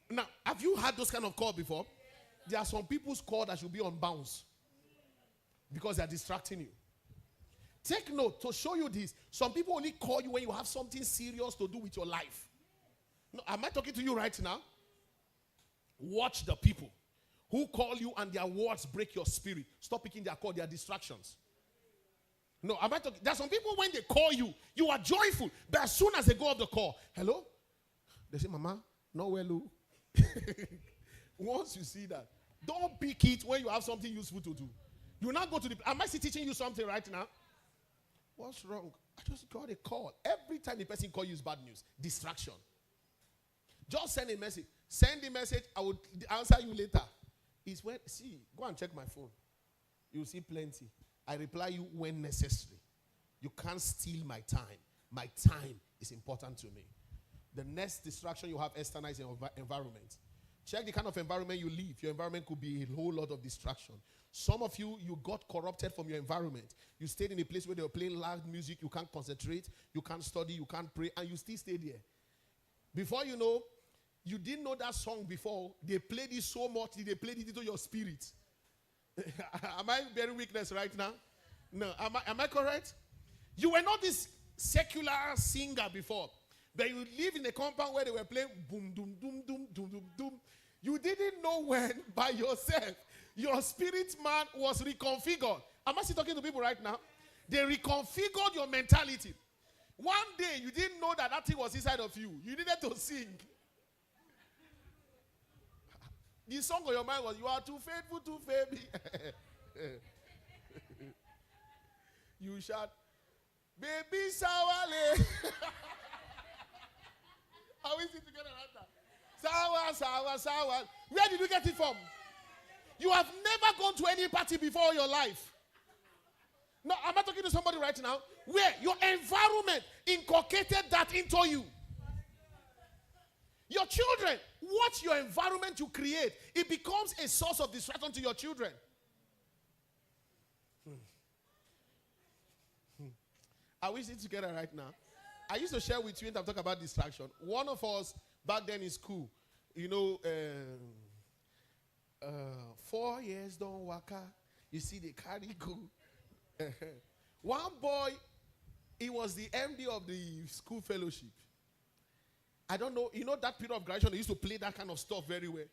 Now, have you had those kind of calls before? There are some people's call that should be on bounce because they are distracting you. Take note to show you this. Some people only call you when you have something serious to do with your life. No, am I talking to you right now? Watch the people who call you and their words break your spirit. Stop picking their call. They are distractions. No, am I talking? There are some people when they call you, you are joyful. But as soon as they go off the call, hello? They say, Mama, no well. Once you see that, don't pick it when you have something useful to do. You now go to the, am I still teaching you something right now? What's wrong? I just got a call. Every time the person call you is bad news. Distraction. Just send a message. Send the message. I will answer you later. It's when, see, go and check my phone. You will see plenty. I reply you when necessary. You can't steal my time. My time is important to me. The next distraction you have external is environment. Check the kind of environment you live. Your environment could be a whole lot of distraction. Some of you got corrupted from your environment. You stayed in a place where they were playing loud music. You can't concentrate. You can't study. You can't pray. And you still stay there. Before you know, you didn't know that song before. They played it so much. They played it into your spirit. Am I bearing witness right now? No. Am I correct? You were not this secular singer before. But you live in a compound where they were playing boom, doom, doom, doom, doom, doom, doom. You didn't know when, by yourself, your spirit man was reconfigured. Am I still talking to people right now? They reconfigured your mentality. One day, you didn't know that thing was inside of you. You needed to sing. The song on your mind was, you are too faithful to fail me. You shout, baby sawale. Are we sitting together right now? Sawa. Where did you get it from? You have never gone to any party before in your life. No, I'm not talking to somebody right now where your environment inculcated that into you. Your children, watch your environment you create. It becomes a source of distraction to your children. Are we sitting together right now? I used to share with you and talk about distraction. One of us back then in school, 4 years don't work out. You see, they carry go. One boy, he was the MD of the school fellowship. I don't know, that period of graduation, they used to play that kind of stuff very well.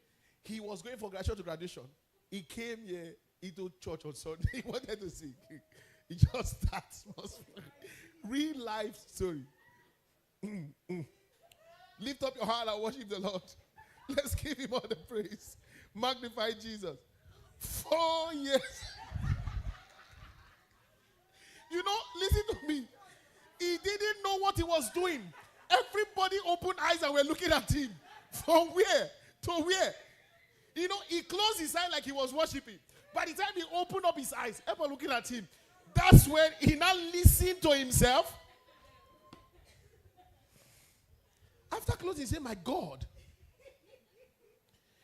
He was going from graduation to graduation. He came here, into church on Sunday. He wanted to sing. He just starts. Real life story. Lift up your heart and worship the Lord. Let's give him all the praise. Magnify Jesus. 4 years. Listen to me. He didn't know what he was doing. Everybody opened eyes and were looking at him. From where to where? He closed his eyes like he was worshiping. By the time he opened up his eyes, everyone looking at him. That's when he now listened to himself. After closing, he said, my God.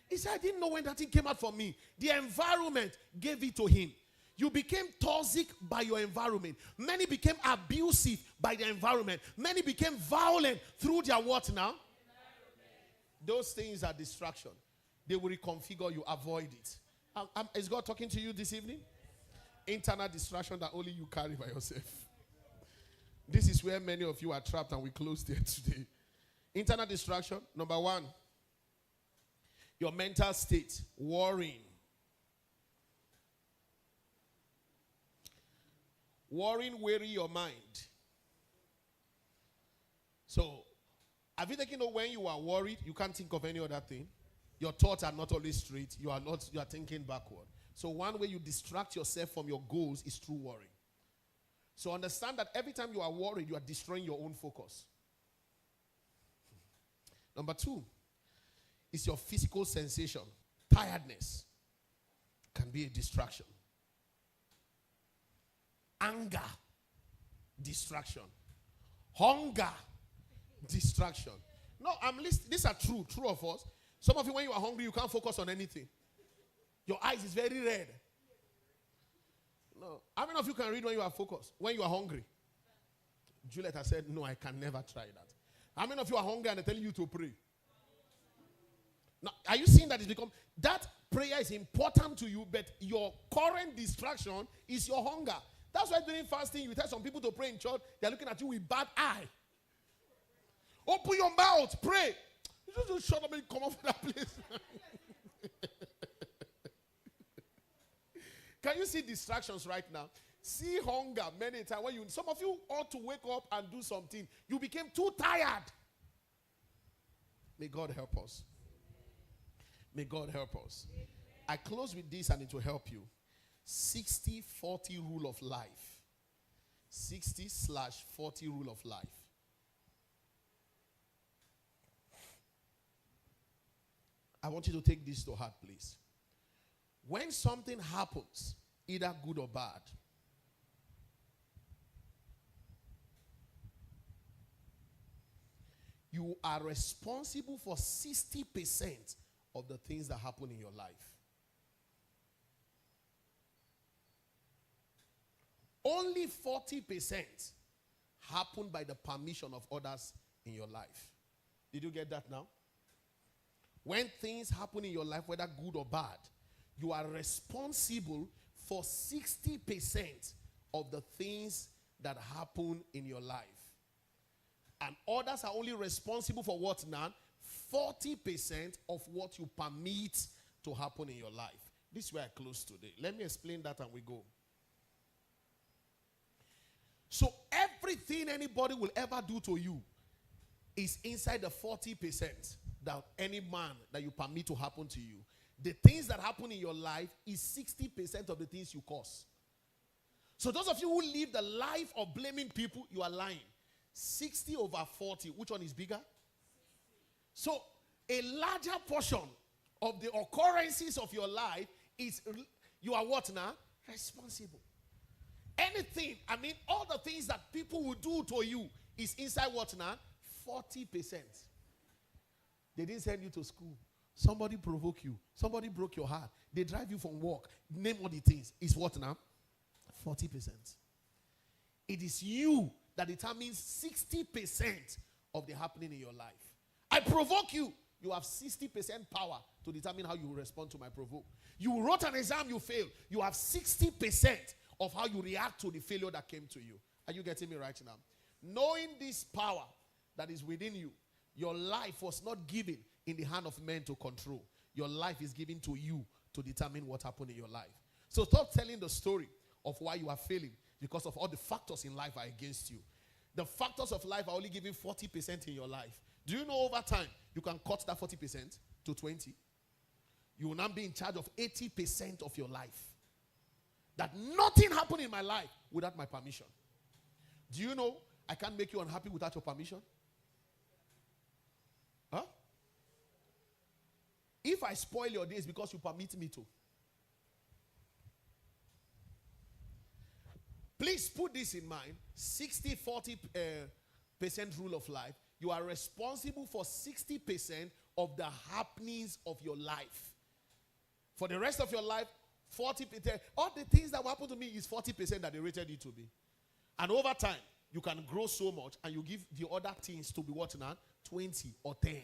He said, I didn't know when that thing came out for me. The environment gave it to him. You became toxic by your environment. Many became abusive by their environment. Many became violent through their what now? Those things are distraction. They will reconfigure you. Avoid it. Is God talking to you this evening? Internal distraction that only you carry by yourself. This is where many of you are trapped, and we close there today. Internal distraction, number one. Your mental state, worrying. Worrying weary your mind. So, have you taken note when you are worried, you can't think of any other thing? Your thoughts are not always straight. You are thinking backward. So one way you distract yourself from your goals is through worry. So understand that every time you are worried, you are destroying your own focus. Number two is your physical sensation. Tiredness can be a distraction. Anger, distraction. Hunger, distraction. No, these are true of us. Some of you, when you are hungry, you can't focus on anything. Your eyes is very red. No. How many of you can read when you are focused? When you are hungry? Juliet has said, no, I can never try that. How many of you are hungry and they're telling you to pray? Now, are you seeing that it's become, that prayer is important to you, but your current distraction is your hunger. That's why during fasting, you tell some people to pray in church, they're looking at you with bad eye. Open your mouth, pray. You just shut up and come off that place. Can you see distractions right now? See hunger many times. Some of you ought to wake up and do something. You became too tired. May God help us. May God help us. I close with this and it will help you. 60-40 rule of life. 60/40 rule of life. I want you to take this to heart, please. When something happens, either good or bad, you are responsible for 60% of the things that happen in your life. Only 40% happen by the permission of others in your life. Did you get that now? When things happen in your life, whether good or bad, you are responsible for 60% of the things that happen in your life. And others are only responsible for what now? 40% of what you permit to happen in your life. This is where I close today. Let me explain that and we go. So everything anybody will ever do to you is inside the 40% that any man that you permit to happen to you. The things that happen in your life is 60% of the things you cause. So those of you who live the life of blaming people, you are lying. 60/40, which one is bigger? 60. So a larger portion of the occurrences of your life you are what now? Responsible. Anything, all the things that people will do to you is inside what now? 40%. They didn't send you to school. Somebody provoked you. Somebody broke your heart. They drive you from work. Name all the things. Is what now? 40%. It is you that determines 60% of the happening in your life. I provoke you. You have 60% power to determine how you will respond to my provoke. You wrote an exam, you failed. You have 60% of how you react to the failure that came to you. Are you getting me right now? Knowing this power that is within you, your life was not given in the hand of men to control. Your life is given to you to determine what happened in your life. So stop telling the story of why you are failing, because of all the factors in life are against you. The factors of life are only giving 40% in your life. Do you know over time you can cut that 40% to 20? You will now be in charge of 80% of your life. That nothing happened in my life without my permission. Do you know I can't make you unhappy without your permission? Huh? If I spoil your days because you permit me to. Please put this in mind. 60-40% rule of life. You are responsible for 60% of the happenings of your life. For the rest of your life, 40%. All the things that will happen to me is 40% that they rated you to be. And over time, you can grow so much and you give the other things to be what now? 20 or 10.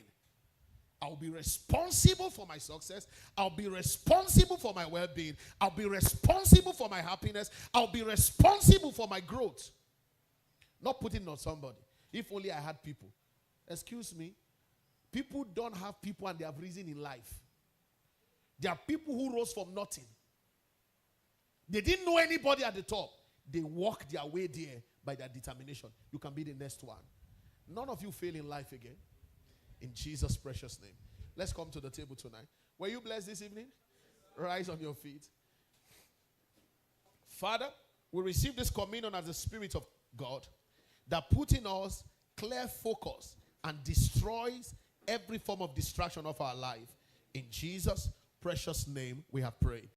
I'll be responsible for my success. I'll be responsible for my well-being. I'll be responsible for my happiness. I'll be responsible for my growth. Not putting on somebody. If only I had people. Excuse me. People don't have people and they have risen in life. There are people who rose from nothing. They didn't know anybody at the top. They walked their way there by their determination. You can be the next one. None of you fail in life again. In Jesus' precious name. Let's come to the table tonight. Were you blessed this evening? Rise on your feet. Father, we receive this communion as the Spirit of God that puts in us clear focus and destroys every form of distraction of our life. In Jesus' precious name we have prayed.